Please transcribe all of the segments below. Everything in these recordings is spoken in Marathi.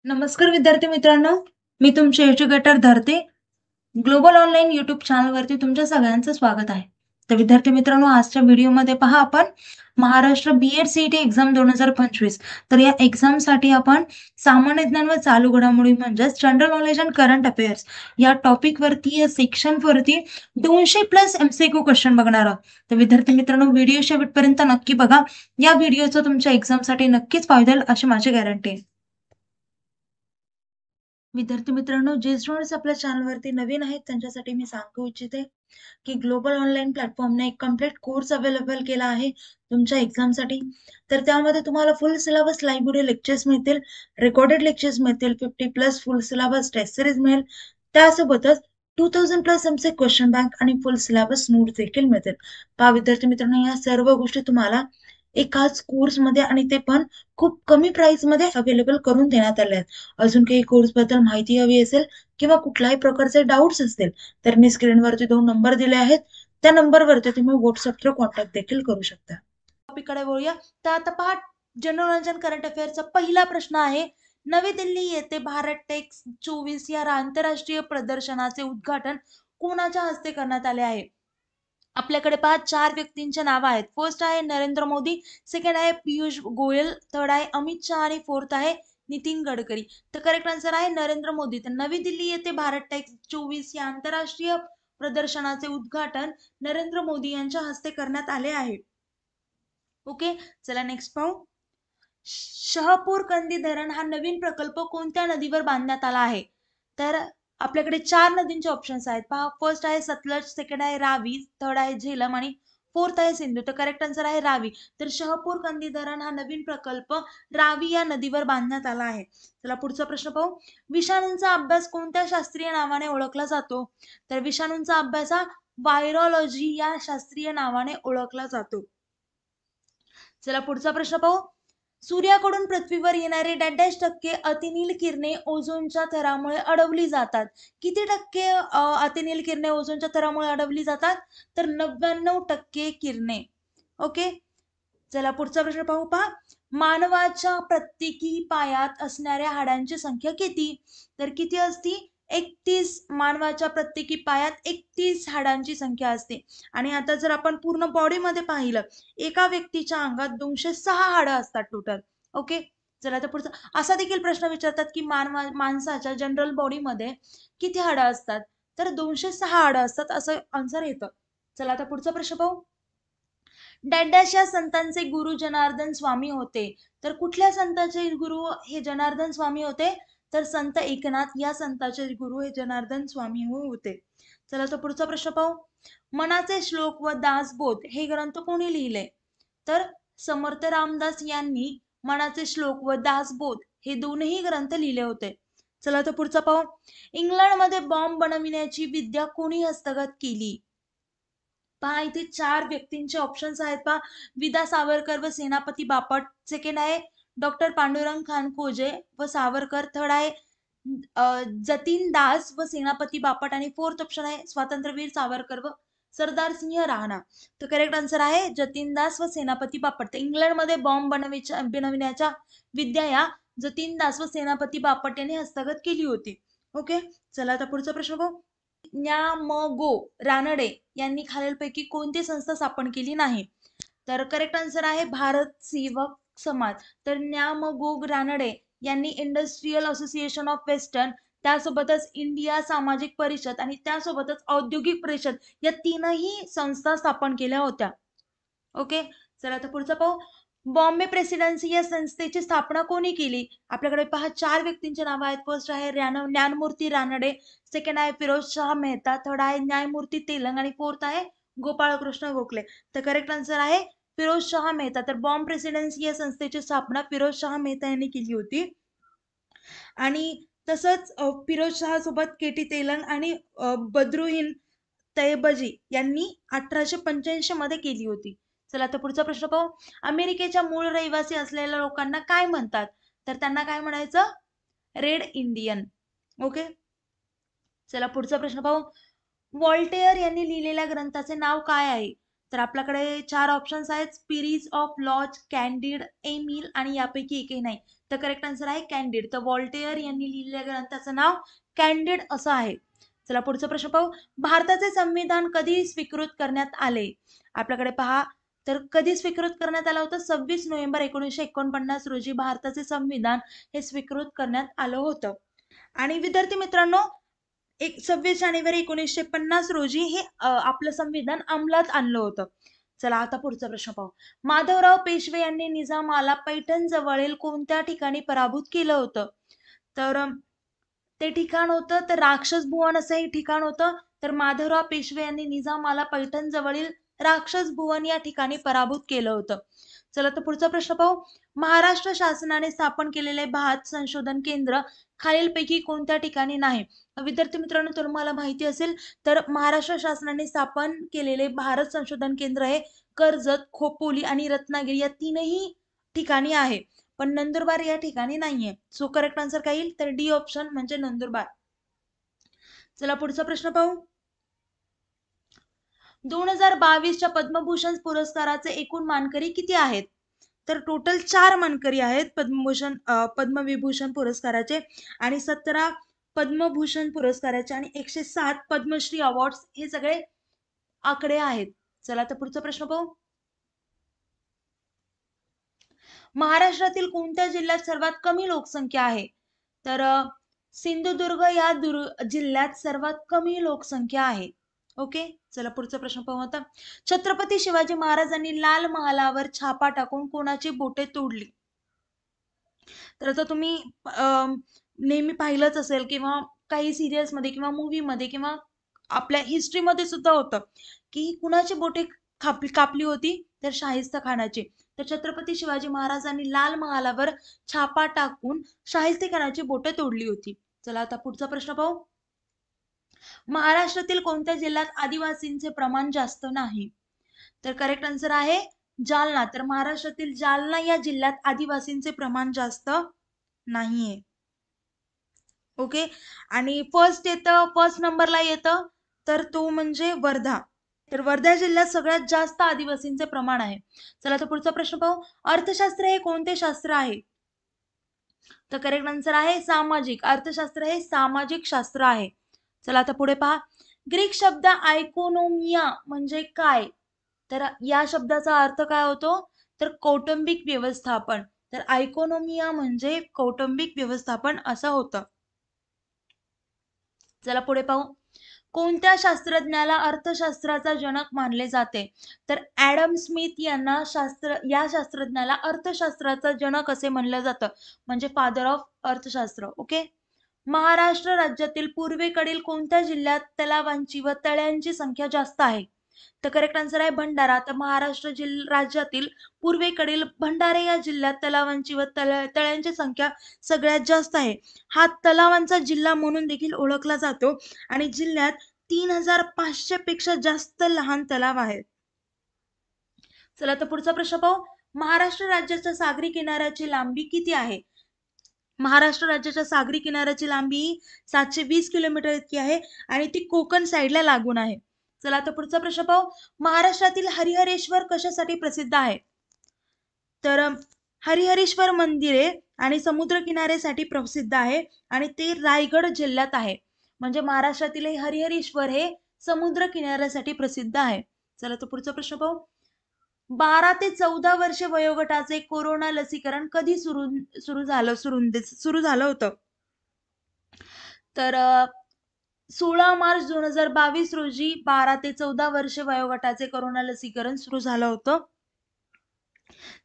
नमस्कार विद्यार्थी मित्रांनो, मी तुमचे एज्युकेटर धरते. ग्लोबल ऑनलाईन यूट्यूब चॅनलवरती तुमच्या सगळ्यांचं स्वागत आहे. तर विद्यार्थी मित्रांनो, आजच्या व्हिडिओमध्ये पहा आपण महाराष्ट्र बी.एड सी.ई.टी एक्झाम 2025. तर या एक्झामसाठी आपण सामान्य ज्ञान व चालू घडामोडी म्हणजेच general knowledge and current affairs या टॉपिकवरती या सेक्शनवरती 200+ MCQ क्वेश्चन बघणार आहोत. तर विद्यार्थी मित्रांनो, व्हिडिओ शेवटपर्यंत नक्की बघा. या व्हिडिओचा तुमच्या एक्झामसाठी नक्कीच फायदा होईल अशी माझी गॅरंटी आहे. विद्यार्थी मित्रांनो, जे स्टुडंट्स आपल्या चॅनलवरती नवीन आहेत त्यांच्यासाठी मी सांगू इच्छिते की ग्लोबल ऑनलाईन प्लॅटफॉर्मने एक कम्प्लीट कोर्स अवेलेबल केला आहे तुमच्या एक्झामसाठी. तर त्यामध्ये तुम्हाला फुल सिलेबस लाईव्ह व्हिडिओ लेक्चर्स मिळतील, रेकॉर्डेड लेक्चर्स मिळतील, 50+ फुल सिलेबस टेस्ट सिरीज मिळेल. त्यासोबतच 2000+ आमचे क्वेश्चन बँक आणि फुल सिलेबस नोट्स देखील मिळतील. पहा विद्यार्थी मित्रांनो, या सर्व गोष्टी तुम्हाला एकाच कोर्समध्ये आणि ते पण खूप कमी प्राइसमध्ये अवेलेबल करून देण्यात आले आहेत. अजून काही कोर्सबद्दल माहिती हवी असेल किंवा कुठल्याही प्रकारचे डाऊट्स असतील तर मी स्क्रीनवरती 2 नंबर दिले आहेत. त्या नंबरवरती तुम्ही WhatsApp थ्रू कॉन्टॅक्ट देखील करू शकता. टॉपिककडे वळूया. तर आता पहा, जनरल करंट अफेअरचा पहिला प्रश्न आहे. नवी दिल्ली येथे भारत टेक्स 24 या आंतरराष्ट्रीय प्रदर्शनाचे उद्घाटन कोणाच्या हस्ते करण्यात आले आहे? आपल्याकडे पहा 4 व्यक्तींचे नाव आहेत. फर्स्ट आहे नरेंद्र मोदी, सेकंड आहे पियुष गोयल, थर्ड आहे अमित शहा आणि फोर्थ आहे नितीन गडकरी. तर करेक्ट आन्सर आहे नरेंद्र मोदी. तर नवी दिल्ली येथे भारत टेक्स 24 या आंतरराष्ट्रीय प्रदर्शनाचे उद्घाटन नरेंद्र मोदी यांच्या हस्ते करण्यात आले आहे. ओके, चला नेक्स्ट पाहू. शहापूर कंदी धरण हा नवीन प्रकल्प कोणत्या नदीवर बांधण्यात आला आहे? तर आपल्याकडे 4 नदींचे ऑप्शन्स आहेत. पहा, फर्स्ट आहे सतलज, सेकंड आहे रावी, थर्ड आहे झेलम आणि फोर्थ आहे सिंधू. तर करेक्ट आन्सर आहे रावी. तर शहापूर कंदी धरण हा नवीन प्रकल्प रावी या नदीवर बांधण्यात आला आहे. चला पुढचा प्रश्न पाहू. विषाणूंचा अभ्यास कोणत्या शास्त्रीय नावाने ओळखला जातो? तर विषाणूंचा अभ्यास हा व्हायरॉलॉजी या शास्त्रीय नावाने ओळखला जातो. चला पुढचा प्रश्न पाहू. सूर्याकडून पृथ्वीवर येणारे टक्के अतिनील किरणे ओझोनच्या थरामुळे अडवली जातात? किती टक्के अतिनील किरणे ओझोनच्या थरामुळे अडवली जातात? तर 99% किरणे. ओके, चला पुढचा प्रश्न पाहू. पहा, मानवाच्या प्रत्येकी पायात असणाऱ्या हाडांची संख्या किती? तर किती असती? 31. मानवाच्या प्रत्येकी पायात 31 हाडांची संख्या असते. आणि आता जर आपण पूर्ण बॉडीमध्ये पाहिलं, एका व्यक्तीच्या अंगात 206 हाडं असतात टोटल. ओके, चला आता पुढचा. असा देखील प्रश्न विचारतात की माणसाच्या जनरल बॉडीमध्ये किती हाडं असतात? तर 206 हाडं असतात असं आन्सर येतं. चला आता पुढचा प्रश्न पाहू. डॅश या संतांचे गुरु जनार्दन स्वामी होते? तर कुठल्या संतांचे गुरु हे जनार्दन स्वामी होते? तर संत एकनाथ या संतांचे गुरु हे जनार्दन स्वामी होते. चला तर पुढचा प्रश्न पाहू. मनाचे श्लोक व दासबोध हे ग्रंथ कोणी लिहिले? तर समर्थ रामदास यांनी मनाचे श्लोक व दासबोध हे दोनही ग्रंथ लिहिले होते. चला तर पुढचा पाहू. इंग्लंडमध्ये बॉम्ब बनविण्याची विद्या कोणी हस्तगत केली? पहा, इथे 4 व्यक्तींचे ऑप्शन्स आहेत. पहा, विदा सावरकर व सेनापती बापट, सेकंड आहे डॉक्टर पांडुरंग खान खोजे व सावरकर, थर्ड आहे जतीन दास व सेनापती बापट आणि फोर्थ ऑप्शन आहे स्वातंत्र्यवीर सावरकर व सरदार सिंह राणा. तर करेक्ट आन्सर आहे जतीन दास व सेनापती बापट. तर इंग्लंडमध्ये बॉम्ब बनविण्याच्या विद्या या जतीन दास व सेनापती बापट यांनी हस्तगत केली होती. ओके, चला आता पुढचा प्रश्न बघू. न्या म गो रानडे यांनी खालीलपैकी कोणती संस्था स्थापन केली नाही? तर करेक्ट आन्सर आहे भारत सेवक समाज. तर न्या म गो रानडे यांनी इंडस्ट्रियल असोसिएशन ऑफ वेस्टर्न, त्यासोबतच इंडिया सामाजिक परिषद आणि त्यासोबतच औद्योगिक परिषद या तीनही संस्था स्थापन केल्या होत्या. ओके, चला आता पुढचा पाहू. बॉम्बे प्रेसिडेन्सी या संस्थेची स्थापना कोणी केली? आपल्याकडे पहा 4 व्यक्तींचे नाव आहेत. फर्स्ट आहे ज्ञानमूर्ती रानडे, सेकंड आहे फिरोजशाह मेहता, थर्ड आहे न्यायमूर्ती तेलंग आणि फोर्थ आहे गोपाळकृष्ण गोखले. तर करेक्ट आन्सर आहे फिरोजशाह मेहता. तर बॉम्ब प्रेसिडेन्सी या संस्थेची स्थापना फिरोजशाह मेहता यांनी केली होती. आणि तसंच फिरोजशाह सोबत केटी तेलंग आणि बद्रुद्दीन तैयबजी यांनी 1885 मध्ये केली होती. चला आता पुढचा प्रश्न पाहू. अमेरिकेच्या मूळ रहिवासी असलेल्या लोकांना काय म्हणतात? तर त्यांना काय म्हणायचं? Red Indian. ओके, चला पुढचा प्रश्न पाहू. व्हॉल्टेअर यांनी लिहिलेल्या ग्रंथाचे नाव काय आहे? तर आपल्याकडे 4 ऑप्शन्स आहेत, spirit of laws, Candide, Emile आणि यापैकी एकही नाही. तर करेक्ट आन्सर आहे कॅन्डिड. तर व्हॉल्टेयर यांनी लिहिलेल्या ग्रंथाचं नाव कॅन्डिड असं आहे. चला पुढचा प्रश्न पाहू. भारताचे संविधान कधी स्वीकृत करण्यात आले? आपल्याकडे पहा, तर कधी स्वीकृत करण्यात आलं होतं? 26 नोव्हेंबर 1949 रोजी भारताचे संविधान हे स्वीकृत करण्यात आलं होतं. आणि विद्यार्थी मित्रांनो, 26 जानेवारी 1950 रोजी हे आपलं संविधान अंमलात आणलं होतं. चला आता पुढचा प्रश्न पाहू. माधवराव पेशवे यांनी निजामाला पैठण जवळील कोणत्या ठिकाणी पराभूत केलं होतं? तर ते ठिकाण होतं तर राक्षस भुवन असं हे ठिकाण होतं. तर माधवराव पेशवे यांनी निजामाला पैठण जवळील राक्षस भुवन या ठिकाणी पराभूत केलं होतं. चला तर पुढचा प्रश्न पाहू. महाराष्ट्र शासनाने स्थापन केलेले भात संशोधन केंद्र खालीलपैकी कोणत्या ठिकाणी नाही? विद्यार्थी मित्रांनो, तुम्हाला माहिती असेल तर महाराष्ट्र शासनाने स्थापन केलेले भारत संशोधन केंद्र हे कर्जत, खोपोली आणि रत्नागिरी या तीनही ठिकाणी आहे, पण नंदुरबार या ठिकाणी नाहीये. सो करेक्ट आन्सर काय येईल? तर डी ऑप्शन म्हणजे नंदुरबार. चला पुढचा प्रश्न पाहू. 2022च्या पद्मभूषण पुरस्काराचे एकूण मानकरी किती आहेत? तर टोटल 4 मानकरी आहेत पद्मविभूषण पुरस्काराचे, आणि 17 पद्मभूषण पुरस्काराचे आणि 107 पद्मश्री अवॉर्ड्स हे सगळे आकडे आहेत. चला तर पुढचा प्रश्न पाहू. महाराष्ट्रातील कोणत्या जिल्ह्यात सर्वात कमी लोकसंख्या आहे? तर सिंधुदुर्ग या जिल्ह्यात सर्वात कमी लोकसंख्या आहे. ओके, चला पुढचा प्रश्न पाहू आता. छत्रपती शिवाजी महाराजांनी लाल महालावर छापा टाकून कोणाची बोटे तोडली? तर आता तुम्ही नेहमी पाहिलंच असेल किंवा काही सिरियल्स मध्ये किंवा मूवी मध्ये किंवा आपल्या हिस्ट्रीमध्ये सुद्धा होतं की कुणाची बोटे कापली होती? तर शाहिस्ता खानाची. तर छत्रपती शिवाजी महाराजांनी लाल महालावर छापा टाकून शाहिस्ते खानाची बोटे तोडली होती. चला आता पुढचा प्रश्न पाहू. महाराष्ट्रातील कोणत्या जिल्ह्यात आदिवासींचे प्रमाण जास्त नाही? तर करेक्ट आन्सर आहे जालना. तर महाराष्ट्रातील जालना या जिल्ह्यात आदिवासींचे प्रमाण जास्त नाहीये. ओके, आणि फर्स्ट नंबरला येतं तर तो म्हणजे वर्धा. तर वर्धा जिल्ह्यात सगळ्यात जास्त आदिवासींचे प्रमाण आहे. चला तर पुढचा प्रश्न पाहू. अर्थशास्त्र हे कोणते शास्त्र आहे? तर करेक्ट आन्सर आहे सामाजिक. अर्थशास्त्र हे सामाजिक शास्त्र आहे. चला आता पुढे पहा. ग्रीक शब्द आयकोनोमिया म्हणजे काय? तर या शब्दाचा अर्थ काय होतो? तर कौटुंबिक व्यवस्थापन. तर आयकोनोमिया म्हणजे कौटुंबिक व्यवस्थापन असं होतं. चला पुढे पाहू. कोणत्या शास्त्रज्ञाला अर्थशास्त्राचा जनक मानले जाते? तर ऍडम स्मिथ यांना या शास्त्रज्ञाला अर्थशास्त्राचा जनक असे म्हणलं जातं, म्हणजे फादर ऑफ अर्थशास्त्र. ओके. महाराष्ट्र राज्यातील पूर्वेकडील कोणत्या जिल्ह्यात तलावांची व तळ्यांची संख्या जास्त आहे? तर करेक्ट आन्सर आहे भंडारा. तर महाराष्ट्र राज्यातील पूर्वेकडील भंडारा या जिल्ह्यात तलावांची व तळ्यांची संख्या सगळ्यात जास्त आहे. हा तलावांचा जिल्हा म्हणून देखील ओळखला जातो आणि जिल्ह्यात 3500 पेक्षा जास्त लहान तलाव आहेत. चला तर पुढचा प्रश्न पाहू. महाराष्ट्र राज्याच्या सागरी किनाऱ्याची लांबी किती आहे? महाराष्ट्र राज्याच्या सागरी किनाऱ्याची लांबी 720 किलोमीटर इतकी आहे आणि ती कोकण साईडला लागून आहे. चला आता पुढचा प्रश्न पाहू. महाराष्ट्रातील हरिहरेश्वर कशासाठी प्रसिद्ध आहे? तर हरिहरेश्वर मंदिरे आणि समुद्र किनाऱ्यासाठी प्रसिद्ध आहे आणि ते रायगड जिल्ह्यात आहे. म्हणजे महाराष्ट्रातील हरिहरेश्वर हे समुद्र किनाऱ्यासाठी प्रसिद्ध आहे. चला तर पुढचा प्रश्न पाहू. 12 ते 14 वर्षे वयोगटाचे कोरोना लसीकरण कधी सुरू झालं होतं? तर 16 मार्च 2022 रोजी 12 ते 14 वर्षे वयोगटाचे कोरोना लसीकरण सुरू झालं होतं.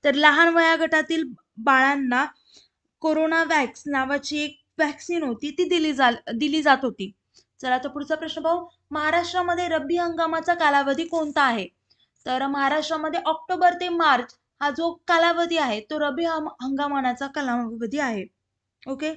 तर लहान वयोगटातील बाळांना कोरोना वॅक्स नावाची एक वॅक्सिन होती, ती दिली जात होती. चला तर पुढचा प्रश्न पाहू. महाराष्ट्रामध्ये रब्बी हंगामाचा कालावधी कोणता आहे? तर महाराष्ट्रामध्ये ऑक्टोबर ते मार्च हा जो कालावधी आहे तो रब्बी हंगामाचा कालावधी आहे. ओके.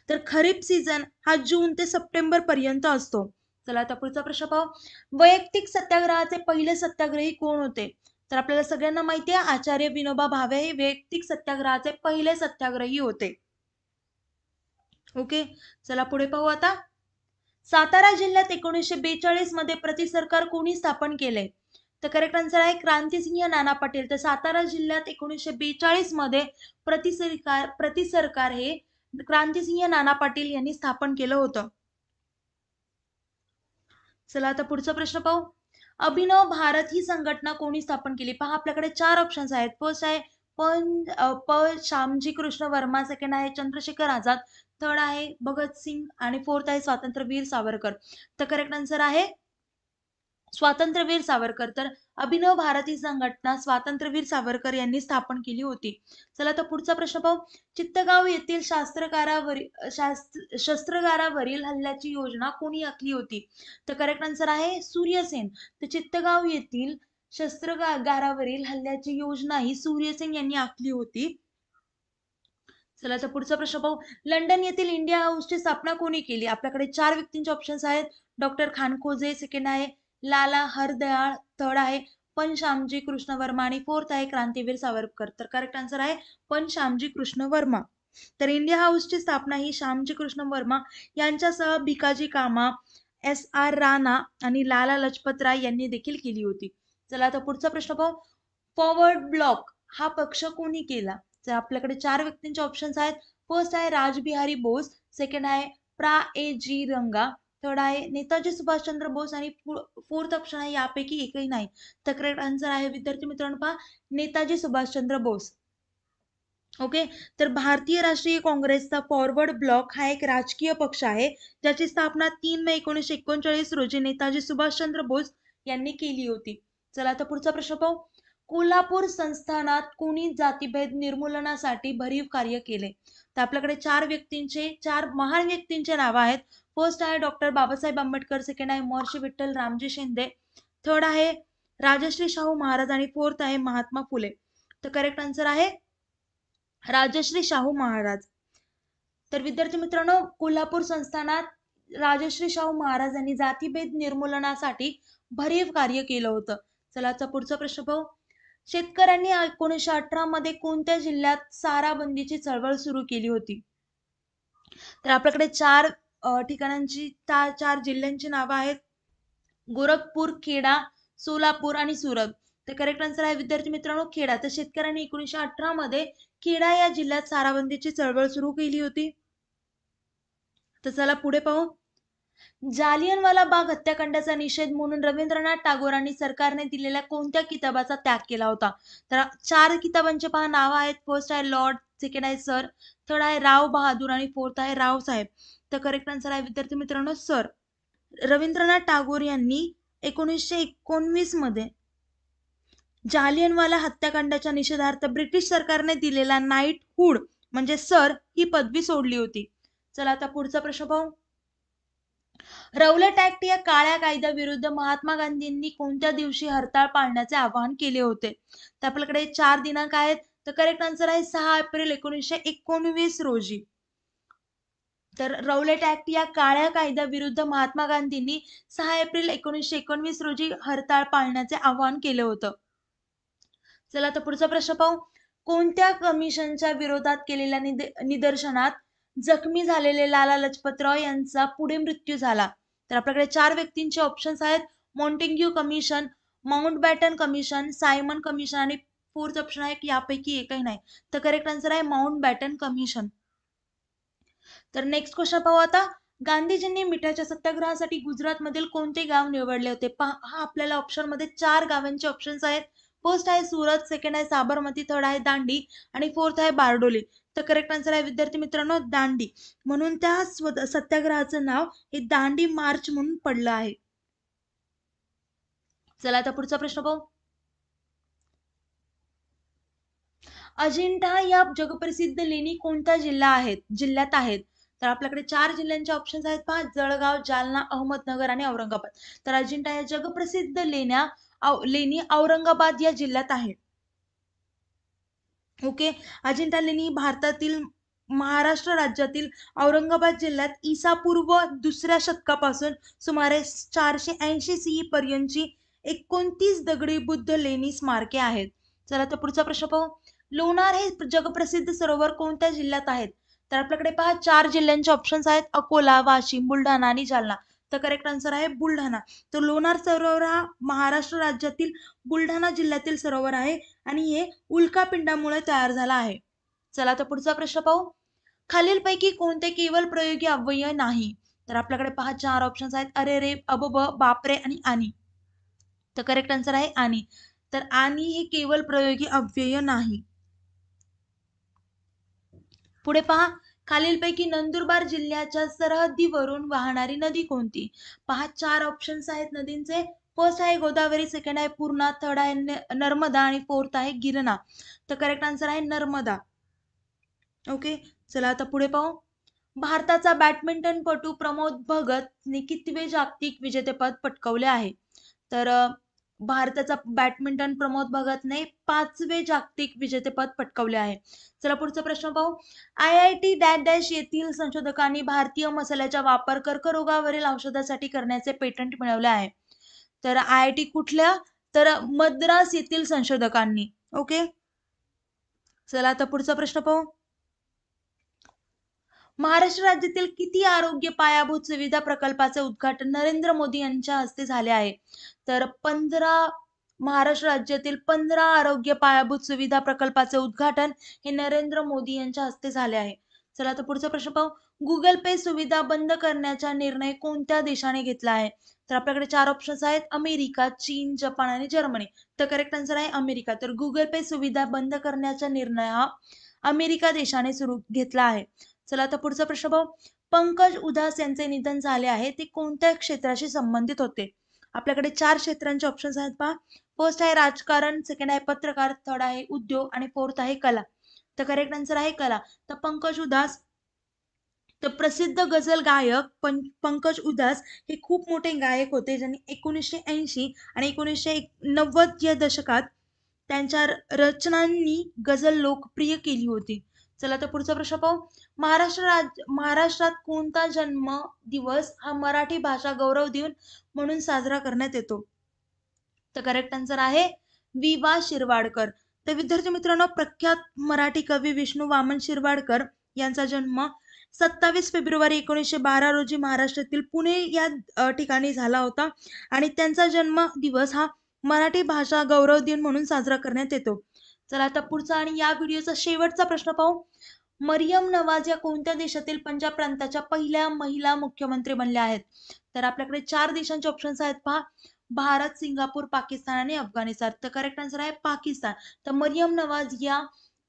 तर खरीप सीझन हा जून ते सप्टेंबर पर्यंत असतो. चला आता पुढचा प्रश्न पाहू. वैयक्तिक सत्याग्रहाचे पहिले सत्याग्रही कोण होते? तर आपल्याला सगळ्यांना माहिती आहे आचार्य विनोबा भावे हे वैयक्तिक सत्याग्रहाचे पहिले सत्याग्रही होते. ओके, चला पुढे पाहू आता. सातारा जिल्ह्यात 1942 मध्ये प्रतिसरकार कोणी स्थापन केले? तर करेक्ट आन्सर आहे क्रांतिसिंह नाना पाटील. तर सातारा जिल्ह्यात 1942 मध्ये प्रतिसरकार हे क्रांतिसिंह नाना पाटील यांनी स्थापन केलं होतं. चला आता पुढचा प्रश्न पाहू. अभिनव भारत ही संघटना कोणी स्थापन केली? पहा आपल्याकडे 4 ऑप्शन्स आहेत. फर्स्ट आहे श्यामजी कृष्ण वर्मा, सेकंड आहे चंद्रशेखर आझाद, थर्ड आहे भगतसिंग आणि फोर्थ आहे स्वातंत्र्यवीर सावरकर. तर करेक्ट आन्सर आहे स्वातंत्र्यवीर सावरकर. तर अभिनव भारती संघटना स्वातंत्र्यवीर सावरकर यांनी स्थापन केली होती. चला तर पुढचा प्रश्न पाहू. चित्तगाव येथील शस्त्रागारावरील हल्ल्याची योजना कोणी आखली होती? तर करेक्ट आन्सर आहे सूर्यसेन. तर चित्तगाव येथील शस्त्रागारावरील हल्ल्याची योजना ही सूर्यसेन यांनी आखली होती. चला तर पुढचा प्रश्न पाहू. लंडन येथील इंडिया हाऊसची स्थापना कोणी केली? आपल्याकडे 4 व्यक्तींचे ऑप्शन्स आहेत. डॉक्टर खानखोजे, सेकंड आहे लाला हरदयाळ, थर्ड आहे श्यामजी कृष्ण वर्मा आणि फोर्थ आहे क्रांतीवीर सावरकर. तर करेक्ट आन्सर आहे श्यामजी कृष्ण वर्मा. तर इंडिया हाऊसची स्थापना ही श्यामजी कृष्ण वर्मा यांच्यासह भिकाजी कामा, SR राणा आणि लाला लजपत राय यांनी देखील केली होती. चला आता पुढचा प्रश्न पाहू. फॉरवर्ड ब्लॉक हा पक्ष कोणी केला? तर आपल्याकडे 4 व्यक्तींचे ऑप्शन्स आहेत. फर्स्ट आहे राजबिहारी बोस, सेकंड आहे प्रा.ए.जी. रंगा, थर्ड आहे नेताजी सुभाषचंद्र बोस आणि फोर्थ ऑप्शन आहे यापैकी एकही नाही. तर करेक्ट आन्सर आहे विद्यार्थी मित्रांनो पहा नेताजी सुभाषचंद्र बोस. ओके. तर भारतीय राष्ट्रीय काँग्रेसचा फॉरवर्ड ब्लॉक हा एक राजकीय पक्ष आहे ज्याची स्थापना 3 मे 1939 रोजी नेताजी सुभाषचंद्र बोस यांनी केली होती. चला आता पुढचा प्रश्न पाहू. कोल्हापूर संस्थानात कोणी जातीभेद निर्मूलनासाठी भरीव कार्य केले? तर आपल्याकडे 4 महान व्यक्तींचे नाव आहेत. फर्स्ट आहे डॉक्टर बाबासाहेब आंबेडकर, सेकंड आहे महर्षी विठ्ठल रामजी शिंदे, थर्ड आहे राजश्री शाहू महाराज आणि फोर्थ आहे महात्मा फुले. तर करेक्ट आन्सर आहे राजश्री शाहू महाराज. तर विद्यार्थी मित्रांनो कोल्हापूर संस्थानात राजश्री शाहू महाराज यांनी जातीभेद निर्मूलनासाठी भरीव कार्य केलं होतं. चला आता पुढचा प्रश्न पाहू. शेतकऱ्यांनी 1918 मध्ये कोणत्या जिल्ह्यात सारा बंदीची चळवळ सुरू केली होती? तर आपल्याकडे 4 ठिकाणांची 4 जिल्ह्यांची नावं आहेत. गोरखपूर, खेडा, सोलापूर आणि सुरत. तर करेक्ट आन्सर आहे विद्यार्थी मित्रांनो खेडा. तर शेतकऱ्यांनी 1918 मध्ये खेडा या जिल्ह्यात साराबंदीची चळवळ सुरू केली होती. तर चला पुढे पाहू. जालियनवाला बाग हत्याकांडाचा निषेध म्हणून रवींद्रनाथ टागोरांनी सरकारने दिलेल्या कोणत्या किताबाचा त्याग केला होता? तर 4 किताबांचे पहा नाव आहेत. फर्स्ट आहे लॉर्ड, सेकंड आहे सर, थर्ड आहे राव बहादूर आणि फोर्थ आहे राव साहेब. तर करेक्ट आन्सर आहे विद्यार्थी मित्रांनो सर. रवींद्रनाथ टागोर यांनी 1919 मध्ये जालियनवाला हत्याकांडाच्या निषेधार्थ ब्रिटिश सरकारने दिलेला नाईटहुड म्हणजे सर ही पदवी सोडली होती. चला आता पुढचा प्रश्न पाहू. रौलट ऍक्ट या काळ्या कायद्याविरुद्ध महात्मा गांधींनी कोणत्या दिवशी हरताळ पाळण्याचे आवाहन केले होते? तर आपल्याकडे 4 दिनांक आहेत. तर करेक्ट आन्सर आहे 6 एप्रिल 1919 रोजी. तर रौलट ऍक्ट या काळ्या कायद्याविरुद्ध महात्मा गांधींनी 6 एप्रिल 1919 रोजी हरताळ पाळण्याचे आवाहन केले होतं. चला तर पुढचा प्रश्न पाहू. कोणत्या कमिशनच्या विरोधात केलेल्या निदर्शनात जखमी झालेले लाला लजपतराव यांचा पुढे मृत्यू झाला? तर आपल्याकडे 4 व्यक्तींचे ऑप्शन्स आहेत. Montagu commission, Mountbatten commission, Simon commission आणि फोर्थ ऑप्शन आहे की यापैकी एकही नाही. तर करेक्ट आन्सर आहे माउंटबॅटन कमिशन. तर नेक्स्ट क्वेश्चन पाहू आता. गांधीजींनी मिठाच्या सत्याग्रहासाठी गुजरात मधील कोणते गाव निवडले होते? पहा आपल्याला ऑप्शन मध्ये 4 गावांचे ऑप्शन्स आहेत. फर्स्ट आहे सुरत, सेकंड आहे साबरमती, थर्ड आहे दांडी आणि फोर्थ आहे बारडोली. तर करेक्ट आन्सर आहे विद्यार्थी मित्रांनो दांडी. म्हणून त्या सत्याग्रहाचं नाव हे दांडी मार्च म्हणून पडलं आहे. चला आता पुढचा प्रश्न पाहू. अजिंठा या जगप्रसिद्ध लेणी कोणत्या जिल्ह्यात आहेत? तर आपल्याकडे 4 जिल्ह्यांचे ऑप्शन्स आहेत पहा. जळगाव, जालना, अहमदनगर आणि औरंगाबाद. तर अजिंठा या जगप्रसिद्ध लेणी औरंगाबाद या जिल्ह्यात आहेत. ओके. अजिंठा लेणी भारतातील महाराष्ट्र राज्यातील औरंगाबाद जिल्ह्यात ईसापूर्व 2ऱ्या शतकापासून सुमारे 480 CE पर्यंतची 29 दगडी बुद्ध लेणी स्मारके आहेत. चला तर पुढचा प्रश्न पाहू. लोणार हे जगप्रसिद्ध सरोवर कोणत्या जिल्ह्यात आहेत? तर आपल्याकडे पहा 4 जिल्ह्यांचे ऑप्शन्स आहेत. अकोला, वाशिम, बुलढाणा आणि जालना. तर करेक्ट आन्सर आहे बुलढाणा. तर लोणार सरोवर हा महाराष्ट्र राज्यातील बुलढाणा जिल्ह्यातील सरोवर आहे आणि हे उल्कापिंडामुळे तयार झाला आहे. चला तर पुढचा प्रश्न पाहू. खालीलपैकी कोणते केवळ प्रयोगी अव्यय नाही? तर आपल्याकडे पहा 4 ऑप्शन्स आहेत. अरे रे, अबब, बापरे आणि आणि. तर करेक्ट आन्सर आहे आणि. तर आणि हे केवळ प्रयोगी अव्यय नाही. पुढे पहा. खालीलपैकी नंदुरबार जिल्ह्याच्या सरहद्दीवरून वाहणारी नदी कोणती? पहा 4 ऑप्शन्स आहेत नदींचे. फर्स्ट आहे गोदावरी, सेकंड आहे पूर्णा, थर्ड आहे नर्मदा आणि फोर्थ आहे गिरणा. तर करेक्ट आन्सर आहे नर्मदा. ओके, चला आता पुढे पाहू. भारताचा बॅडमिंटनपटू प्रमोद भगतने कितवे जागतिक विजेतेपद पटकावले आहे? तर भारताचा बॅडमिंटन प्रमोद भगतने 5वे जागतिक विजेतेपद पटकावले आहे. चला पुढचा प्रश्न पाहू. IIT डॅश डॅश येथील संशोधकांनी भारतीय मसाल्याचा वापर कर्करोगावरील औषधासाठी करण्याचे पेटंट मिळवले आहे. तर IIT कुठल्या? तर मद्रास येथील संशोधकांनी. ओके, चला आता पुढचा प्रश्न पाहू. महाराष्ट्र राज्यातील किती आरोग्य पायाभूत सुविधा प्रकल्पाचे उद्घाटन नरेंद्र मोदी यांच्या हस्ते झाले आहे? तर 15 महाराष्ट्र राज्यातील 15 आरोग्य पायाभूत सुविधा प्रकल्पाचे उद्घाटन हे नरेंद्र मोदी यांच्या हस्ते झाले आहे. चला तर पुढचा प्रश्न पाहू. गुगल पे सुविधा बंद करण्याचा निर्णय कोणत्या देशाने घेतला आहे? तर आपल्याकडे 4 ऑप्शन्स आहेत. अमेरिका, चीन, जपान आणि जर्मनी. तर करेक्ट आन्सर आहे अमेरिका. तर गुगल पे सुविधा बंद करण्याचा निर्णय हा अमेरिका देशाने सुरू घेतला आहे. चला आता पुढचा प्रश्न पाहू. पंकज उधास यांचे निधन झाले आहे, ते कोणत्या क्षेत्राशी संबंधित होते? आपल्याकडे 4 क्षेत्रांचे ऑप्शन्स आहेत पहा. फर्स्ट आहे राजकारण, सेकंड आहे पत्रकार, थर्ड आहे उद्योग आणि फोर्थ आहे कला. तर करेक्ट आन्सर आहे कला. तर पंकज उधास, तर प्रसिद्ध गझल गायक पंकज उधास हे खूप मोठे गायक होते, ज्यांनी 1980 आणि 1990 या दशकात त्यांच्या रचनांनी गझल लोकप्रिय केली होती. चला तर पुढचा प्रश्न पाहू. महाराष्ट्रात कोणता जन्म दिवस हा मराठी भाषा गौरव दिन म्हणून साजरा करण्यात येतो? तर करेक्ट आन्सर आहे वि. शिरवाडकर. तर विद्यार्थी मित्रांनो, प्रख्यात मराठी कवी विष्णू वामन शिरवाडकर यांचा जन्म 27 फेब्रुवारी 1912 रोजी महाराष्ट्रातील पुणे या ठिकाणी झाला होता आणि त्यांचा जन्म दिवस हा मराठी भाषा गौरव दिन म्हणून साजरा करण्यात येतो. चला आता पुढचा आणि या व्हिडिओचा शेवटचा प्रश्न पाहू. मरियम नवाज या कोणत्या देशातील पंजाब प्रांताच्या पहिल्या महिला मुख्यमंत्री बनल्या आहेत? तर आपल्याकडे 4 देशांचे ऑप्शन्स आहेत पहा. भारत, सिंगापूर, पाकिस्तान आणि अफगाणिस्तान. तर करेक्ट आन्सर आहे पाकिस्तान. तर मरियम नवाज या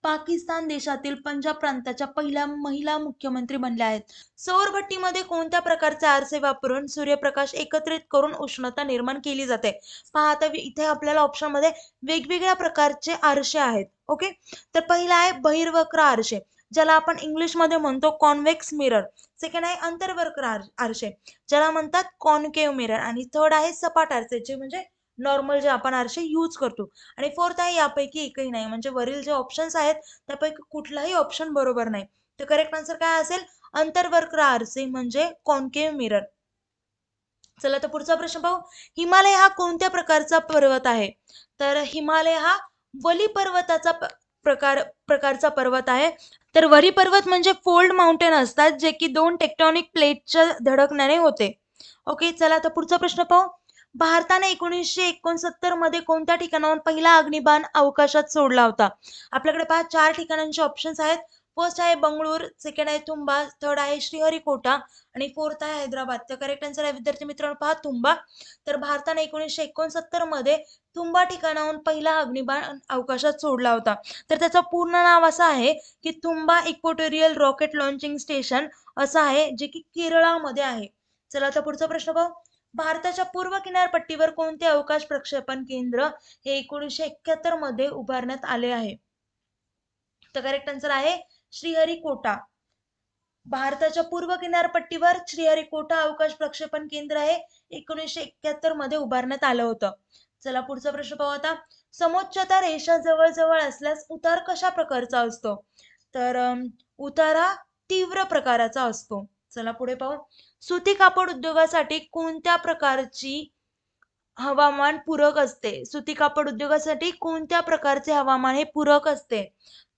पाकिस्तान देशातील पंजाब प्रांताच्या पहिल्या महिला मुख्यमंत्री बनल्या आहेत. सौरभट्टीमध्ये कोणत्या प्रकारचे आरसे वापरून सूर्यप्रकाश एकत्रित करून उष्णता निर्माण केली जाते? पहा आता इथे आपल्याला ऑप्शन मध्ये वेगवेगळ्या प्रकारचे आरसे आहेत. ओके, तर पहिला आहे बहिर्वक्र आरसे, ज्याला आपण इंग्लिश मध्ये म्हणतो कॉन्व्हेक्स मिरर. सेकंड आहे अंतर्वक्र आरसे, ज्याला म्हणतात कॉन्केव्ह मिरर. आणि थर्ड आहे सपाट आरसे, जे म्हणजे नॉर्मल जे आपण आरसे यूज करतो. आणि फोर्थ आहे यापैकी एकही नाही, म्हणजे वरील जे ऑप्शन्स आहेत त्यापैकी कुठलाही ऑप्शन बरोबर नाही. तर करेक्ट आन्सर काय असेल? अंतर्वक्र आरसे म्हणजे कॉन्केव्ह मिरर. चला तर पुढचा प्रश्न पाहू. हिमालय हा कोणत्या प्रकारचा पर्वत आहे? तर हिमालय हा वली पर्वताचा प्रकारचा पर्वत आहे. तर वरी पर्वत म्हणजे फोल्ड माउंटेन असतात, जे की 2 टेक्टॉनिक प्लेटच्या धडकण्याने होते. ओके, चला तर पुढचा प्रश्न पाहू. भारताने 1969 मध्ये कोणत्या ठिकाणाहून पहिला अग्निबाण अवकाशात सोडला होता? आपल्याकडे पहा 4 ठिकाणांचे ऑप्शन्स आहेत. फर्स्ट आहे बंगळूर, सेकंड आहे तुंबा, थर्ड आहे श्रीहरिकोटा आणि फोर्थ आहे हैदराबाद. तर करेक्ट आन्सर आहे विद्यार्थी मित्रांनो पहा तुंबा. तर भारताने 1969 मध्ये तुंबा ठिकाणाहून पहिला अग्निबाण अवकाशात सोडला होता. तर त्याचं पूर्ण नाव असं आहे की तुंबा इक्वेटोरियल रॉकेट लॉन्चिंग स्टेशन असं आहे, जे की केरळामध्ये आहे. चला आता पुढचा प्रश्न पाहू. भारताच्या पूर्व किनारपट्टीवर कोणते अवकाश प्रक्षेपण केंद्र हे 1971 मध्ये उभारण्यात आले आहे? तर करेक्ट आन्सर आहे श्रीहरिकोटा. भारताच्या पूर्व किनारपट्टीवर श्रीहरिकोटा अवकाश प्रक्षेपण केंद्र हे 1971 मध्ये उभारण्यात आलं होतं. चला पुढचा प्रश्न पाहू आता. समोच्चता रेषा जवळ जवळ असल्यास उतार कशा प्रकारचा असतो? तर उतारा तीव्र प्रकाराचा असतो. चला पुढे पाहू. सुती कापड उद्योगासाठी कोणत्या प्रकारची हवामान पूरक असते? सुती कापड उद्योगासाठी कोणत्या प्रकारचे हवामान हे पूरक असते?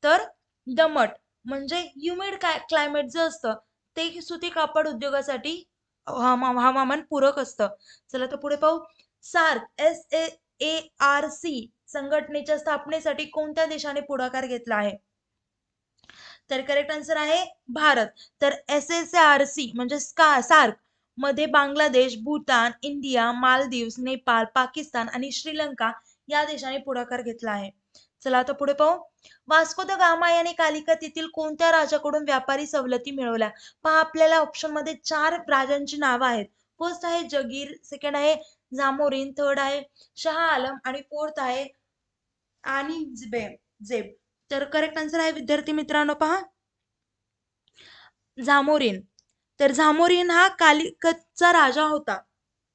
तर दमट म्हणजे ह्युमिड क्लायमेट जे असतं ते सुती कापड उद्योगासाठी हवामान पूरक असतं. चला तर पुढे पाहू. सार्क SAARC संघटनेच्या स्थापनेसाठी कोणत्या देशाने पुढाकार घेतला आहे? तर करेक्ट आन्सर आहे भारत. तर SSARC म्हणजे सार्क मध्ये बांगलादेश, भूतान, इंडिया, मालदीव्स, नेपाळ, पाकिस्तान आणि श्रीलंका या देशाने पुढाकार घेतला आहे. चला आता पुढे पाहू. वास्को द गामा याने कालिकत येथील कोणत्या राजाकडून व्यापारी सवलती मिळवल्या? पहा आपल्याला ऑप्शन मध्ये 4 राजांची नावं आहेत. फर्स्ट आहे जगीर, सेकंड आहे जामोरिन, थर्ड आहे शहा आलम आणि फोर्थ आहे आणि जेब. तर करेक्ट आन्सर आहे विद्यार्थी मित्रांनो पहा झामोरीन. तर झामोरीन हा कालिकतचा राजा होता.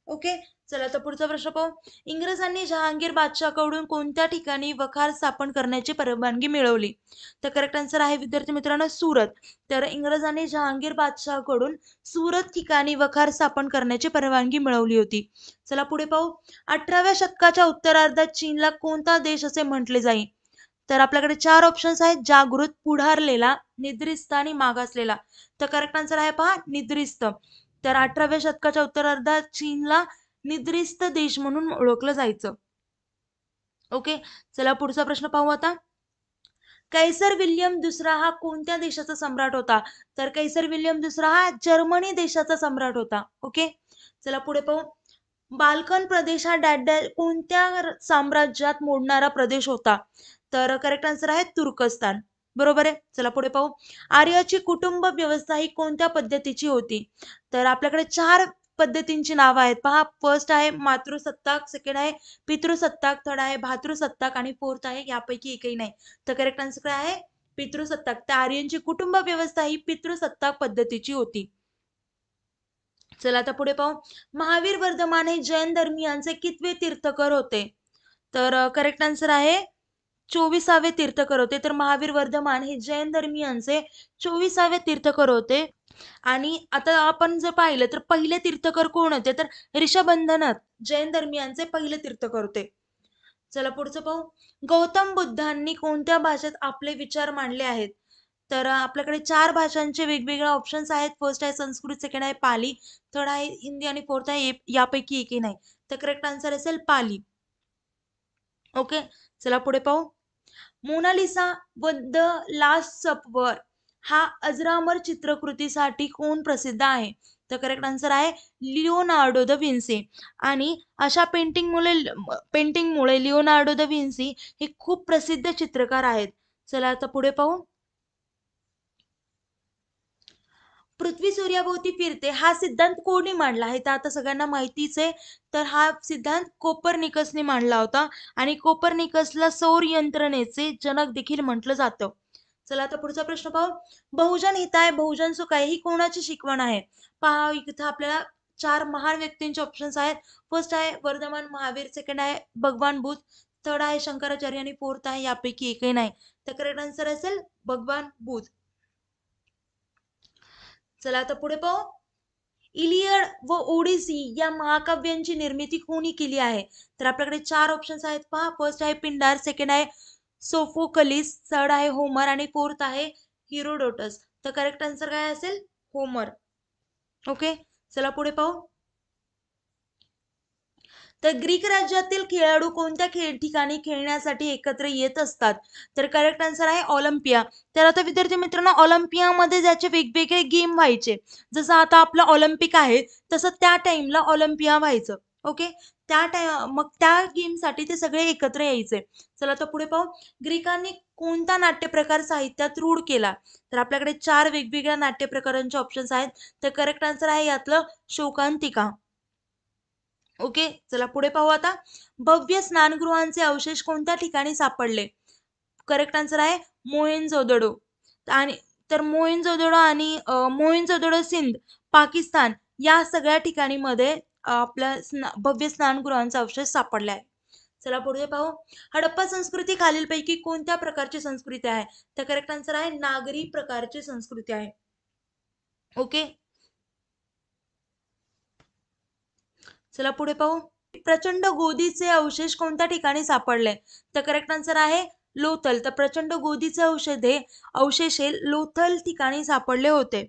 ओके. चला तर पुढचा प्रश्न पाहू. इंग्रजांनी जहांगीर बादशाहकडून कोणत्या ठिकाणी वखार स्थापन करण्याची परवानगी मिळवली? तर करेक्ट आन्सर आहे विद्यार्थी मित्रांनो सूरत. तर इंग्रजांनी जहांगीर बादशाहकडून सूरत ठिकाणी वखार स्थापन करण्याची परवानगी मिळवली होती. चला पुढे पाहू. 18व्या शतकाच्या उत्तरार्धात चीनला कोणता देश असे म्हटले जाईल? तर आपल्याकडे 4 ऑप्शन्स आहेत. जागृत, पुढारलेला, निद्रिस्त आणि मागासलेला. तर करेक्ट आन्सर आहे पहा निद्रिस्त. तर 18व्या शतकाच्या उत्तरार्धात चीनला निद्रिस्त देश म्हणून ओळखलं जायचं. ओके. चला पुढचा प्रश्न पाहू आता. कैसर विल्यम दुसरा हा कोणत्या देशाचा सम्राट होता? तर कैसर विल्यम दुसरा हा जर्मनी देशाचा सम्राट होता. ओके. चला पुढे पाहू. बाल्कन प्रदेश हा कोणत्या साम्राज्यात मोडणारा प्रदेश होता? तर करेक्ट आन्सर आहे तुर्कस्तान. बरोबर आहे. चला पुढे पाहू. आर्याची कुटुंब व्यवस्था ही कोणत्या पद्धतीची होती? तर आपल्याकडे 4 पद्धतींची नावं आहेत. पहा फर्स्ट आहे मातृसत्ताक, सेकंड आहे पितृसत्ताक, थर्ड आहे भातृसत्ताक आणि फोर्थ आहे यापैकी एकही नाही. तर करेक्ट आन्सर काय आहे पितृसत्ताक. तर आर्यांची कुटुंब व्यवस्था ही पितृसत्ताक पद्धतीची होती. चला आता पुढे पाहू. महावीर वर्धमान हे जैन धर्मीयांचे कितवे तीर्थकर होते? तर करेक्ट आन्सर आहे 24वे तीर्थकर होते. तर महावीर वर्धमान हे जैन धर्मीयांचे 24वे तीर्थकर होते. आणि आता आपण जर पाहिलं तर पहिले तीर्थकर कोण होते? तर ऋषभंधनाथ जैन धर्मीयांचे पहिले तीर्थकर होते. चला पुढचं पाहू. गौतम बुद्धांनी कोणत्या भाषेत आपले विचार मांडले आहेत? तर आपल्याकडे 4 भाषांचे वेगवेगळे ऑप्शन्स आहेत. फर्स्ट आहे संस्कृत, सेकंड आहे पाली, थर्ड आहे हिंदी आणि फोर्थ आहे यापैकी एकही नाही. तर करेक्ट आन्सर असेल पाली. ओके. चला पुढे पाहू. मोनालिसा व द लास्ट सपर हा अजरामर चित्रकृतीसाठी कोण प्रसिद्ध आहे? तर करेक्ट आन्सर आहे लिओनार्डो द विन्सी. आणि अशा पेंटिंगमुळे लिओनार्डो द विन्सी हे खूप प्रसिद्ध चित्रकार आहेत. चला आता पुढे पाहू. पृथ्वी सूर्याभोवती फिरते हा सिद्धांत कोणी मांडला आहे? तर आता सगळ्यांना माहितीच आहे. तर हा सिद्धांत कोपर्निकसने मांडला होता आणि कोपर्निकसला सौर यंत्रणेचे जनक देखील म्हटलं जातं. चला आता पुढचा प्रश्न पाहू. बहुजन हिताय बहुजन सुखाय ही कोणाची शिकवण आहे? पहा इथं आपल्याला 4 महान व्यक्तींचे ऑप्शन्स आहेत. फर्स्ट आहे वर्धमान महावीर, सेकंड आहे भगवान बुद्ध, थर्ड आहे शंकराचार्य आणि फोर्थ आहे यापैकी एकही नाही. तर करेक्ट आन्सर असेल भगवान बुद्ध. चला आता पुढे पाहू. इलियड व ओडिसी या महाकाव्यांची निर्मिती कोणी केली आहे? तर आपल्याकडे 4 ऑप्शन्स आहेत पहा. फर्स्ट आहे पिंडार, सेकंड आहे सोफोकलिस, थर्ड आहे होमर आणि फोर्थ आहे हिरोडोटस. तर करेक्ट आन्सर काय असेल होमर. ओके. चला पुढे पाहू. तर ग्रीक राज्यातील खेळाडू कोणत्या ठिकाणी खेळण्यासाठी एकत्र येत असतात? तर करेक्ट आन्सर आहे ऑलिम्पिया. तर आता विद्यार्थी मित्रांनो ऑलिम्पियामध्ये ज्याचे वेगवेगळे गेम व्हायचे जसं आता आपलं ऑलिम्पिक आहे तसं त्या टाइमला ऑलिम्पिया व्हायचं. ओके. मग त्या गेमसाठी ते सगळे एकत्र यायचे. चला तर पुढे पाहू. ग्रीकांनी कोणता नाट्यप्रकार साहित्यात रूढ केला? तर आपल्याकडे 4 वेगवेगळ्या नाट्यप्रकारांचे ऑप्शन्स आहेत. तर करेक्ट आन्सर आहे यातलं शोकांतिका. ओके. चला पुढे पाहू आता. भव्य स्नानगृहांचे अवशेष कोणत्या ठिकाणी सापडले? करेक्ट आन्सर आहे मोहेंजोदडो. आणि तर मोहेंजोदडो आणि मोहेंजोदडो सिंध पाकिस्तान या सगळ्या ठिकाणी मध्ये आपल्या भव्य स्नानगृहांचा अवशेष सापडला आहे. चला पुढे पाहू. हडप्पा संस्कृती खालीलपैकी कोणत्या प्रकारची संस्कृती आहे? तर करेक्ट आन्सर आहे नागरी प्रकारची संस्कृती आहे. ओके. चला पुढे पाहू. प्रचंड गोदीचे अवशेष कोणत्या ठिकाणी सापडले? तर करेक्ट आन्सर आहे लोथल. तर प्रचंड गोदीचे अवशेष हे लोथल ठिकाणी सापडले होते.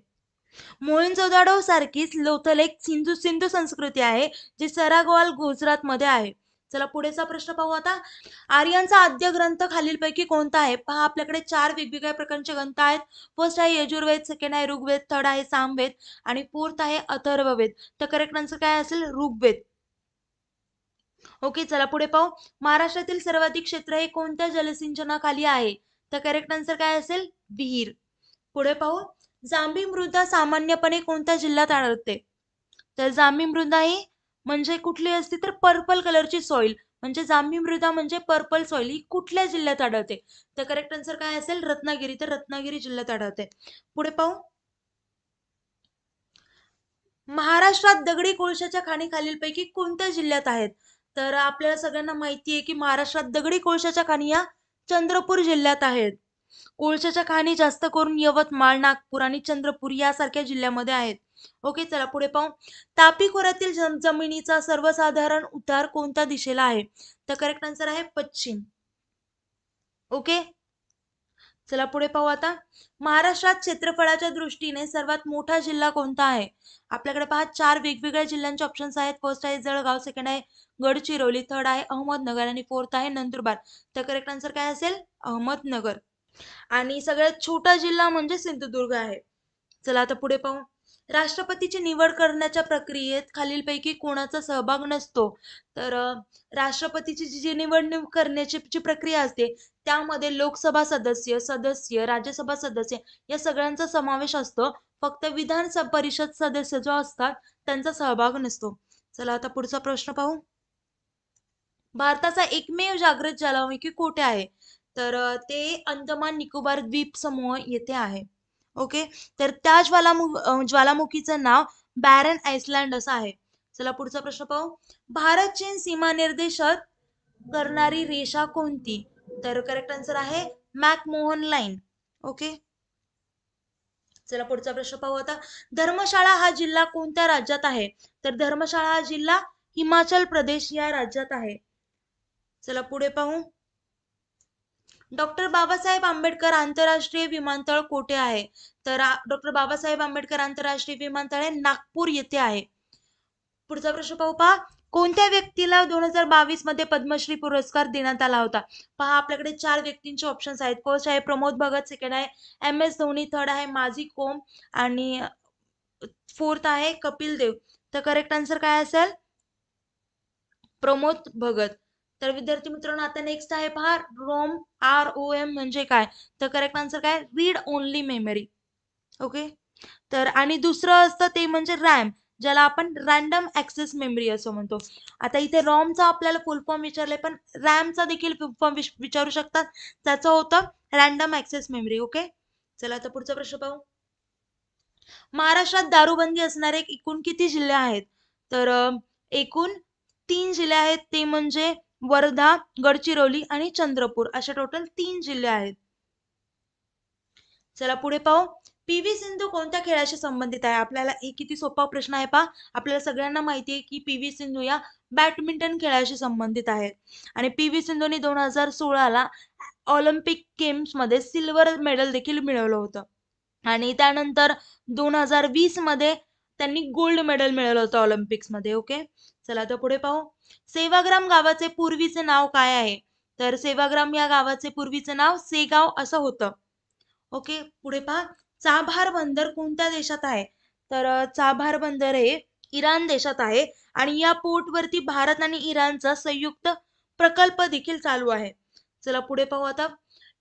मोहेंजोदाडो सारखीच लोथल एक सिंधू सिंधू संस्कृती आहे जी सरागवाल गुजरात मध्ये आहे. चला पुढेचा प्रश्न पाहू आता. आर्यांचा आद्य ग्रंथ खालीलपैकी कोणता आहे? पहा आपल्याकडे 4 वेगवेगळ्या प्रकारचे ग्रंथ आहेत. फर्स्ट आहे यजुर्वेद, सेकंड आहे ऋग्वेद, थर्ड आहे सामवेद आणि फोर्थ आहे अथर्ववेद. तर करेक्ट आन्सर काय असेल? ऋग्वेद. ओके, चला पुढे पाहू. महाराष्ट्रातील सर्वाधिक क्षेत्र हे कोणत्या जलसिंचनाखाली आहे? तर करेक्ट आन्सर काय असेल? विहीर. पुढे पाहू. जांभी मृदा सामान्यपणे कोणत्या जिल्ह्यात आढळते? तर जांभी मृदा ही म्हणजे कुठली असते? तर पर्पल कलरची सॉइल, म्हणजे जांभी मृदा म्हणजे पर्पल सॉइल ही कुठल्या जिल्ह्यात आढळते? तर करेक्ट आन्सर काय असेल? रत्नागिरी. तर रत्नागिरी जिल्ह्यात आढळते. पुढे पाहू. महाराष्ट्रात दगडी कोळशाच्या खाणी खालीलपैकी कोणत्या जिल्ह्यात आहेत? तर आपल्याला सगळ्यांना माहिती आहे की महाराष्ट्रात दगडी कोळशाच्या खाणी या चंद्रपूर जिल्ह्यात आहेत. कोळशाच्या खाणी जास्त करून यवतमाळ, नागपूर आणि चंद्रपूर यासारख्या जिल्ह्यामध्ये आहेत. ओके, चला पुढे पाहू. तापी खोऱ्यातील जमिनीचा सर्वसाधारण उतार कोणत्या दिशेला आहे? तर करेक्ट आन्सर आहे पश्चिम. ओके, चला पुढे पाहू आता. महाराष्ट्रात क्षेत्रफळाच्या दृष्टीने सर्वात मोठा जिल्हा कोणता आहे? आपल्याकडे पहा 4 वेगवेगळ्या जिल्ह्यांचे ऑप्शन्स आहेत. फर्स्ट आहे जळगाव, सेकंड आहे गडचिरोली, थर्ड आहे अहमदनगर आणि फोर्थ आहे नंदुरबार. तर करेक्ट आन्सर काय असेल? अहमदनगर. आणि सगळ्यात छोटा जिल्हा म्हणजे सिंधुदुर्ग आहे. चला आता पुढे पाहू. राष्ट्रपतीची निवड करण्याच्या प्रक्रियेत खालीलपैकी कोणाचा सहभाग नसतो? तर राष्ट्रपतीची जी निवडणूक करण्याची जी प्रक्रिया असते त्यामध्ये लोकसभा सदस्य, राज्यसभा सदस्य या सगळ्यांचा समावेश असतो. फक्त विधान परिषद सदस्य जो असतात त्यांचा सहभाग नसतो. चला आता पुढचा प्रश्न पाहू. भारताचा एकमेव जागृत ज्वालामुखी कुठे आहे? तर ते अंदमान निकोबार द्वीप समूह येथे आहे. ओके, तर त्या ज्वालामुखीचं नाव बॅरन आइसलँड असं आहे. चला पुढचा प्रश्न पाहू. भारत चीन सीमा निर्देशित करणारी रेषा कोणती? तर करेक्ट आन्सर आहे मॅकमोहन लाईन. ओके, चला पुढचा प्रश्न पाहू आता. धर्मशाळा हा जिल्हा कोणत्या राज्यात आहे? तर धर्मशाळा हा जिल्हा हिमाचल प्रदेश या राज्यात आहे. चला पुढे पाहू. डॉक्टर बाबासाहेब आंबेडकर आंतरराष्ट्रीय विमानतळ कोठे आहे? तर डॉक्टर बाबासाहेब आंबेडकर आंतरराष्ट्रीय विमानतळ हे नागपूर येथे आहे. पुढचा प्रश्न पाहू. पहा कोणत्या व्यक्तीला 2022 मध्ये पद्मश्री पुरस्कार देण्यात आला होता? पहा आपल्याकडे 4 व्यक्तींचे ऑप्शन्स आहेत. फर्स्ट आहे प्रमोद भगत, सेकंड आहे MS धोनी, थर्ड आहे माझी कोम आणि फोर्थ आहे कपिल देव. तर करेक्ट आन्सर काय असेल? प्रमोद भगत. तर विद्यार्थी मित्रांनो आता नेक्स्ट आहे पहा ROM म्हणजे काय? तर करेक्ट आन्सर काय? Read only memory. ओके, तर आणि दुसरं असतं ते म्हणजे रॅम, ज्याला आपण रॅन्डम ऍक्सेस मेमरी असं म्हणतो. आता इथे रॉमचा आपल्याला फुल फॉर्म विचारले पण रॅमचा देखील फुल फॉर्म विचारू शकतात. त्याचं होतं रॅन्डम ऍक्सेस मेमरी. ओके, चला आता पुढचा प्रश्न पाहू. महाराष्ट्रात दारूबंदी असणारे एकूण किती जिल्हे आहेत? तर एकूण 3 जिल्हे आहेत. ते म्हणजे वर्धा, गडचिरोली आणि चंद्रपूर अशा टोटल 3 जिल्हे आहेत. चला पुढे पाहू. PV सिंधू कोणत्या खेळाशी संबंधित आहे? आपल्याला एक किती सोपा प्रश्न आहे पहा. आपल्याला सगळ्यांना माहिती आहे की PV सिंधू या बॅडमिंटन खेळाशी संबंधित आहेत आणि PV सिंधूने 2016ला ऑलिम्पिक गेम्स मध्ये सिल्वर मेडल देखील मिळवलं होतं आणि त्यानंतर 2020 मध्ये त्यांनी गोल्ड मेडल मिळवलं होतं ऑलिम्पिक्स मध्ये. ओके, चला आता पुढे पाहू. सेवाग्राम गावाचे पूर्वीचे नाव काय आहे? तर सेवाग्राम या गावाचे पूर्वीचे नाव सेगाव असं होतं. ओके, पुढे पहा. चाभार बंदर कोणत्या देशात आहे? तर चाभार बंदर हे इराण देशात आहे आणि या पोर्ट वरती भारत आणि इराणचा संयुक्त प्रकल्प देखील चालू आहे. चला पुढे पाहू आता.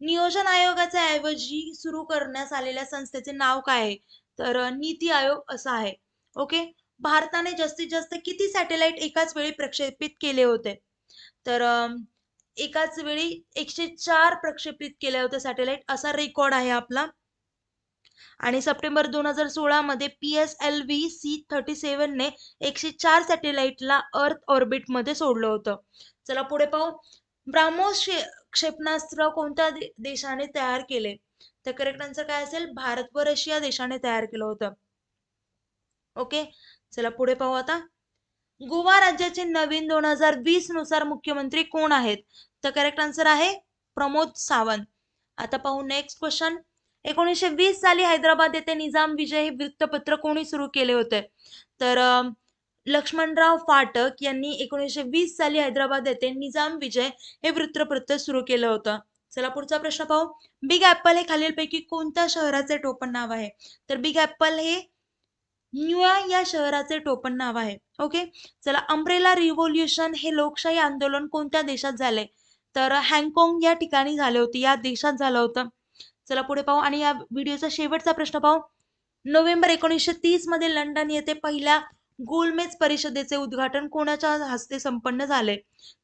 नियोजन आयोगाच्या ऐवजी सुरू करण्यात आलेल्या संस्थेचे नाव काय आहे? तर नीती आयोग असं आहे. ओके, भारताने जास्तीत जास्त किती सॅटेलाइट एकाच वेळी प्रक्षेपित केले होते? तर एकाच वेळी 104 प्रक्षेपित केले होते सॅटेलाइट असा रेकॉर्ड आहे आपला. आणि सप्टेंबर 2016 मध्ये PSLV-C-37 ने 104 सॅटेलाइटला अर्थ ऑर्बिट मध्ये सोडलं होतं. चला पुढे पाहू. ब्राह्मोस क्षेपणास्त्र कोणत्या देशाने तयार केले? तर करेक्ट आन्सर काय असेल? भारत व रशिया देशाने तयार केलं होतं. ओके, चला पुढे पाहू आता. गोवा राज्याचे नवीन 2020 नुसार मुख्यमंत्री कोण आहेत? तर करेक्ट आन्सर आहे प्रमोद सावंत. आता पाहू नेक्स्ट क्वेश्चन. 1920 साली हैदराबाद येथे निजाम विजय हे वृत्तपत्र कोणी सुरू केले होते? तर लक्ष्मणराव फाटक यांनी 1920 साली हैदराबाद येथे निजाम विजय हे वृत्तपत्र सुरू केलं होतं. चला पुढचा प्रश्न पाहू. बिग ऍपल हे खालीलपैकी कोणत्या शहराचे टोपण नाव आहे? तर बिग ऍपल हे न्यूयॉर्क या शहराचे टोपण नाव आहे. ओके. चला, अम्ब्रेला रिव्होल्युशन हे लोकशाही आंदोलन कोणत्या देशात झाले? तर हाँगकाँग या ठिकाणी झाले होते, या देशात झालं होतं. चला पुढे पाहू आणि या व्हिडिओचा शेवटचा प्रश्न पाहू. नोव्हेंबर 1930 मध्ये लंडन येथे पहिल्या गोलमेज परिषदेचे उद्घाटन कोणाच्या हस्ते संपन्न झाले?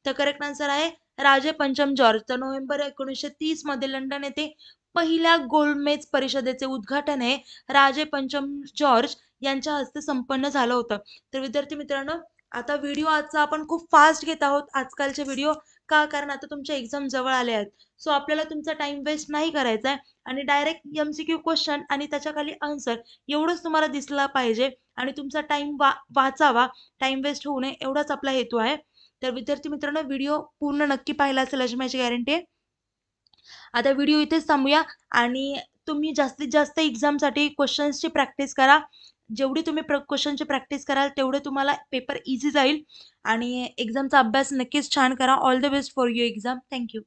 तर करेक्ट आन्सर आहे राजे पंचम जॉर्ज. तर नोव्हेंबर 1930 मध्ये लंडन येथे पहिल्या गोलमेज परिषदेचे उद्घाटन हे राजे पंचम जॉर्ज यांच्या हस्ते संपन्न झालं होतं. तर विद्यार्थी मित्रांनो, आता व्हिडिओ आजचा आपण खूप फास्ट घेत आहोत आजकालचे व्हिडिओ. का? कारण आता तुमच्या एक्झाम जवळ आले आहेत. सो आपल्याला तुमचा टाइम वेस्ट नाही करायचा आहे आणि डायरेक्ट एमसीक्यू क्वेश्चन आणि त्याच्या खाली आन्सर एवढंच तुम्हाला दिसला पाहिजे आणि तुमचा टाइम वाचावा, टाइम वेस्ट होऊ नये, एवढाच आपला हेतू आहे. तर विद्यार्थी मित्रांनो, व्हिडिओ पूर्ण नक्की पाहिला असेल अशी माझी गॅरंटी आहे. आता व्हिडिओ इथेच थांबूया आणि तुम्ही जास्तीत जास्त एक्झामसाठी क्वेश्चन्सची प्रॅक्टिस करा. जेवढी तुम्ही क्वेश्चनची प्रॅक्टिस कराल तेवढे तुम्हाला पेपर इझी जाईल आणि एक्झामचा अभ्यास नक्कीच छान करा. All the best for your exam. Thank you.